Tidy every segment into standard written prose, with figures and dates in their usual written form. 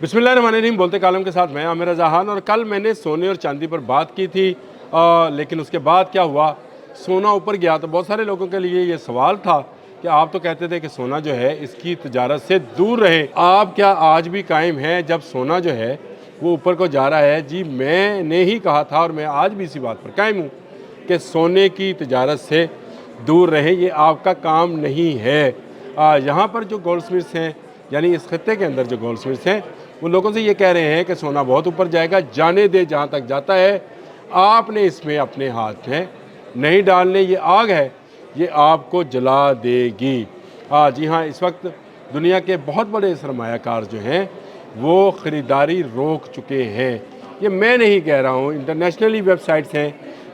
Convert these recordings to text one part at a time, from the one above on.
बिस्मिल्लाहिर्रहमानिर्रहीम। बोलते कालम के साथ मैं आमिर रज़ा खान। और कल मैंने सोने और चांदी पर बात की थी, लेकिन उसके बाद क्या हुआ, सोना ऊपर गया तो बहुत सारे लोगों के लिए ये सवाल था कि आप तो कहते थे कि सोना जो है इसकी तजारत से दूर रहे, आप क्या आज भी कायम हैं जब सोना जो है वो ऊपर को जा रहा है? जी मैंने ही कहा था और मैं आज भी इसी बात पर कायम हूँ कि सोने की तजारत से दूर रहें, ये आपका काम नहीं है। यहाँ पर जो गोल्ड स्मिथ्स हैं, यानी इस खत्ते के अंदर जो गोल्ड स्मिथ्स हैं, वो लोगों से ये कह रहे हैं कि सोना बहुत ऊपर जाएगा, जाने दे जहाँ तक जाता है, आपने इसमें अपने हाथ में नहीं डालने। ये आग है, ये आपको जला देगी। जी हाँ, इस वक्त दुनिया के बहुत बड़े सरमायाकार जो हैं वो ख़रीदारी रोक चुके हैं। ये मैं नहीं कह रहा हूँ, इंटरनेशनली वेबसाइट्स हैं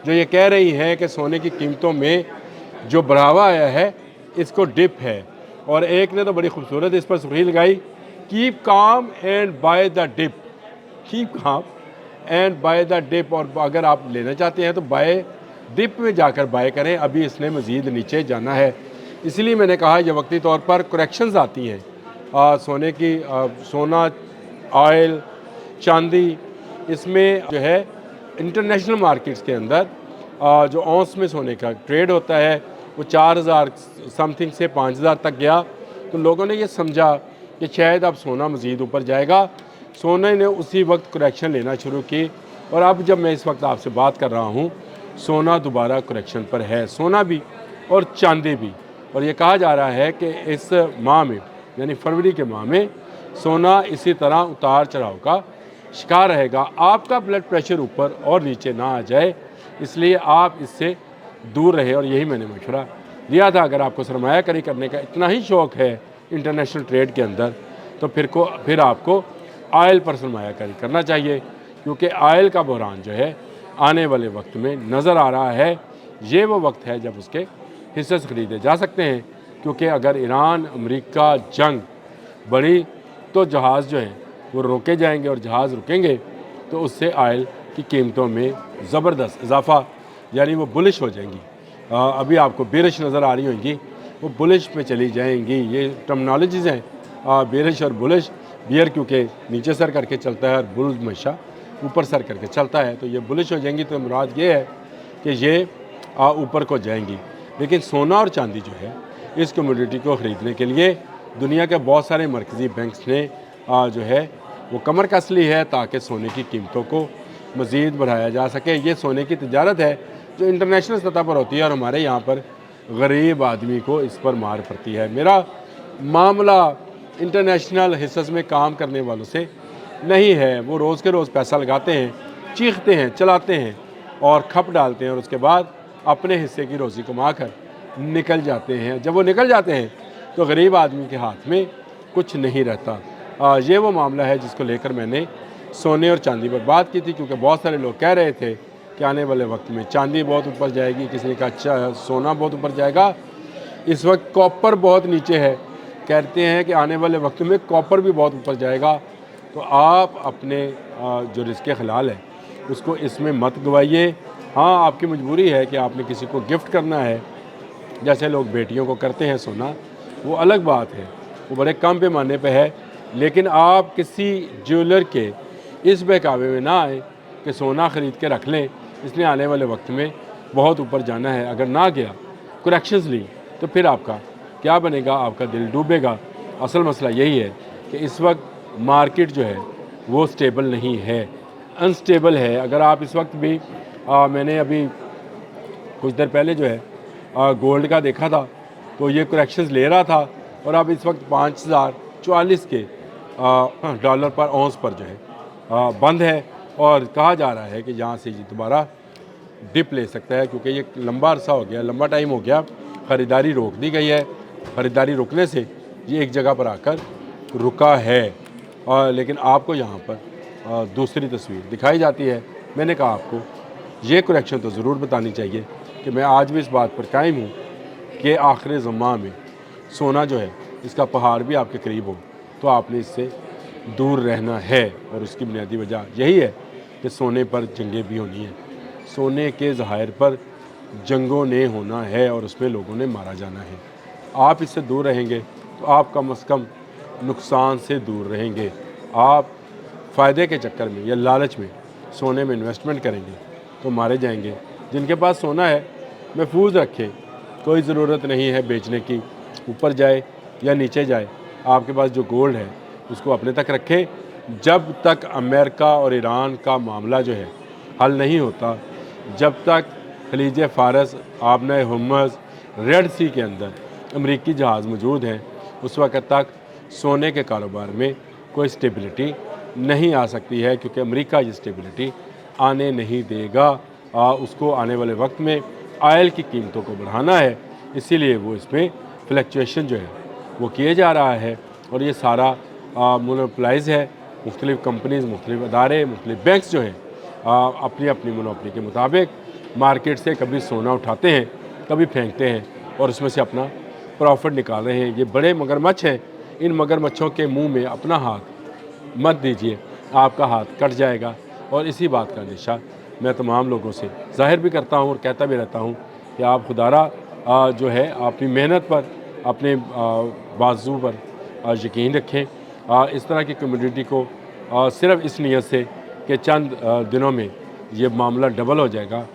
जो ये कह रही हैं कि सोने की कीमतों में जो बढ़ावा आया है इसको डिप है। और एक ने तो बड़ी खूबसूरत इस पर सुर्खी लगाई, keep calm and buy the dip. Keep calm and buy the dip. और अगर आप लेना चाहते हैं तो बाय डिप में जाकर बाय करें, अभी इसने मज़ीद नीचे जाना है। इसलिए मैंने कहा ये वक्ती तौर पर करेक्शंस आती हैं सोने की, सोना, ऑयल, चांदी, इसमें जो है इंटरनेशनल मार्केट्स के अंदर जो औंस में सोने का ट्रेड होता है वो 4000 समथिंग से 5000 तक गया। तो लोगों ने ये समझा कि शायद अब सोना मज़ीद ऊपर जाएगा, सोने ने उसी वक्त करेक्शन लेना शुरू की। और अब जब मैं इस वक्त आपसे बात कर रहा हूँ, सोना दोबारा करेक्शन पर है, सोना भी और चांदी भी। और ये कहा जा रहा है कि इस माह में, यानी फरवरी के माह में, सोना इसी तरह उतार चढ़ाव का शिकार रहेगा। आपका ब्लड प्रेशर ऊपर और नीचे ना आ जाए, इसलिए आप इससे दूर रहे। और यही मैंने मशवरा दिया था। अगर आपको सरमायाकारी करने का इतना ही शौक़ है इंटरनेशनल ट्रेड के अंदर, तो फिर आपको ऑयल पर सरमायाकारी करना चाहिए, क्योंकि ऑयल का बहरान जो है आने वाले वक्त में नज़र आ रहा है। ये वो वक्त है जब उसके हिस्से ख़रीदे जा सकते हैं, क्योंकि अगर ईरान अमेरिका जंग बढ़ी तो जहाज़ जो हैं वो रोके जाएंगे, और जहाज़ रुकेंगे तो उससे ऑयल की कीमतों में ज़बरदस्त इजाफ़ा, यानी वो बुलिश हो जाएंगी। अभी आपको बेरिश नज़र आ रही होंगी, वो बुलिश पे चली जाएंगी। ये टर्मिनोलॉजीज़ हैं, बेरिश और बुलिश। बियर क्योंकि नीचे सर करके चलता है और बुल हमेशा ऊपर सर करके चलता है, तो ये बुलिश हो जाएंगी। तो मुराद ये है कि ये ऊपर को जाएंगी। लेकिन सोना और चांदी जो है, इस कमोडिटी को ख़रीदने के लिए दुनिया के बहुत सारे मरकज़ी बैंक्स ने जो है वो कमर कस ली है, ताकि सोने की कीमतों को मज़ीद बढ़ाया जा सके। ये सोने की तजारत है जो इंटरनेशनल सतह पर होती है, और हमारे यहाँ पर गरीब आदमी को इस पर मार पड़ती है। मेरा मामला इंटरनेशनल हिस्सों में काम करने वालों से नहीं है। वो रोज़ के रोज़ पैसा लगाते हैं, चीखते हैं, चलाते हैं और खप डालते हैं, और उसके बाद अपने हिस्से की रोज़ी कमा कर निकल जाते हैं। जब वो निकल जाते हैं तो गरीब आदमी के हाथ में कुछ नहीं रहता। ये वो मामला है जिसको लेकर मैंने सोने और चांदी पर बात की थी, क्योंकि बहुत सारे लोग कह रहे थे कि आने वाले वक्त में चांदी बहुत ऊपर जाएगी, किसी ने कहा सोना बहुत ऊपर जाएगा। इस वक्त कॉपर बहुत नीचे है, कहते हैं कि आने वाले वक्त में कॉपर भी बहुत ऊपर जाएगा। तो आप अपने जो रिस्क हलाल है उसको इसमें मत गवाइए। हाँ, आपकी मजबूरी है कि आपने किसी को गिफ्ट करना है, जैसे लोग बेटियों को करते हैं सोना, वो अलग बात है, वो बड़े कम पैमाने पे है। लेकिन आप किसी ज्वेलर के इस बहकावे में ना आए कि सोना ख़रीद के रख लें, इसलिए आने वाले वक्त में बहुत ऊपर जाना है। अगर ना गया, करेक्शंस ली, तो फिर आपका क्या बनेगा? आपका दिल डूबेगा। असल मसला यही है कि इस वक्त मार्केट जो है वो स्टेबल नहीं है, अनस्टेबल है। अगर आप इस वक्त भी मैंने अभी कुछ देर पहले जो है गोल्ड का देखा था, तो ये करेक्शंस ले रहा था, और अब इस वक्त 5040 के डॉलर पर औंस पर जो है बंद है। और कहा जा रहा है कि यहाँ से ये दोबारा डिप ले सकता है, क्योंकि ये लंबा अरसा हो गया, लंबा टाइम हो गया, ख़रीदारी रोक दी गई है। ख़रीदारी रुकने से ये एक जगह पर आकर रुका है। लेकिन आपको यहाँ पर दूसरी तस्वीर दिखाई जाती है। मैंने कहा आपको ये करेक्शन तो ज़रूर बतानी चाहिए कि मैं आज भी इस बात पर कायम हूँ कि आखिर ज़मां में सोना जो है इसका पहाड़ भी आपके करीब हो तो आपने इससे दूर रहना है। और उसकी बुनियादी वजह यही है कि सोने पर जंगें भी होनी हैं, सोने के ज़हायर पर जंगों ने होना है, और उसमें लोगों ने मारा जाना है। आप इससे दूर रहेंगे तो आप कम से कम नुकसान से दूर रहेंगे। आप फ़ायदे के चक्कर में या लालच में सोने में इन्वेस्टमेंट करेंगे तो मारे जाएंगे। जिनके पास सोना है महफूज रखें, कोई ज़रूरत नहीं है बेचने की, ऊपर जाए या नीचे जाए, आपके पास जो गोल्ड है उसको अपने तक रखें। जब तक अमेरिका और ईरान का मामला जो है हल नहीं होता, जब तक खलीज फ़ारस, आबना हुर्मुज़, रेड सी के अंदर अमरीकी जहाज़ मौजूद हैं, उस वक़्त तक सोने के कारोबार में कोई स्टेबिलिटी नहीं आ सकती है, क्योंकि अमेरिका ये स्टेबिलिटी आने नहीं देगा। उसको आने वाले वक्त में ऑयल की कीमतों को बढ़ाना है, इसीलिए वो इसमें फ्लक्चुएशन जो है वो किए जा रहा है। और ये सारा मोनोपलाइज है, मुख्तलिफ़ कंपनीज़, मुख्तलिफ़ अदारे, मुख्तलिफ़ बैंक्स जो हैं अपनी अपनी मोनोपली के मुताबिक मार्केट से कभी सोना उठाते हैं, कभी फेंकते हैं और उसमें से अपना प्रॉफिट निकाल रहे हैं। ये बड़े मगरमच्छ हैं, इन मगरमच्छों के मुंह में अपना हाथ मत दीजिए, आपका हाथ कट जाएगा। और इसी बात का निशा मैं तमाम लोगों से ज़ाहिर भी करता हूँ और कहता भी रहता हूँ कि आप खुदारा जो है अपनी मेहनत पर, अपने बाजू पर यकीन रखें। इस तरह की कम्युनिटी को सिर्फ़ इस नीयत से कि चंद दिनों में ये मामला डबल हो जाएगा,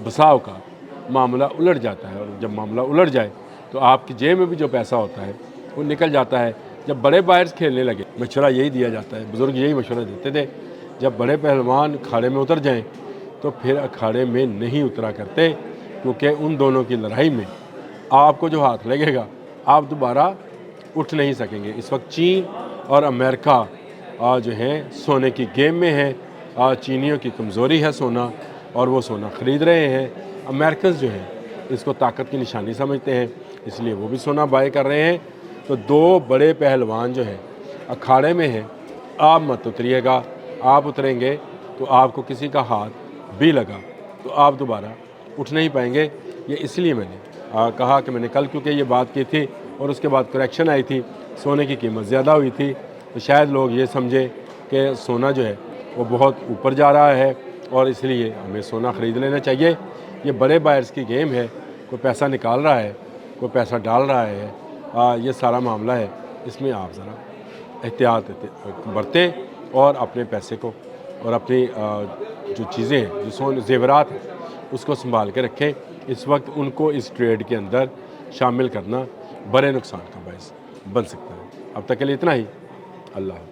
बसाव का मामला उलट जाता है। और जब मामला उलट जाए तो आपकी जेब में भी जो पैसा होता है वो निकल जाता है। जब बड़े बायर्स खेलने लगे, मशवरा यही दिया जाता है, बुज़ुर्ग यही मशवरा देते थे, जब बड़े पहलवान अखाड़े में उतर जाएं तो फिर अखाड़े में नहीं उतरा करते, क्योंकि उन दोनों की लड़ाई में आपको जो हाथ लगेगा आप दोबारा उठ नहीं सकेंगे। इस वक्त चीन और अमेरिका जो है सोने की गेम में है। चीनियों की कमज़ोरी है सोना, और वो सोना ख़रीद रहे हैं। अमेरिकन जो हैं इसको ताकत की निशानी समझते हैं, इसलिए वो भी सोना बाय कर रहे हैं। तो दो बड़े पहलवान जो हैं अखाड़े में हैं, आप मत उतरिएगा। आप उतरेंगे तो आपको किसी का हाथ भी लगा तो आप दोबारा उठ नहीं पाएंगे। ये इसलिए मैंने कहा कि मैंने कल क्योंकि ये बात की थी और उसके बाद करेक्शन आई थी, सोने की कीमत ज़्यादा हुई थी, तो शायद लोग ये समझे कि सोना जो है वो बहुत ऊपर जा रहा है और इसलिए हमें सोना ख़रीद लेना चाहिए। ये बड़े बायर्स की गेम है, कोई पैसा निकाल रहा है, कोई पैसा डाल रहा है, ये सारा मामला है। इसमें आप ज़रा एहतियात बरतें और अपने पैसे को और अपनी जो चीज़ें हैं, जो ज़ेवरात हैं, उसको संभाल के रखें। इस वक्त उनको इस ट्रेड के अंदर शामिल करना बड़े नुकसान का बायस बन सकता है। अब तक के लिए इतना ही। अल्लाह।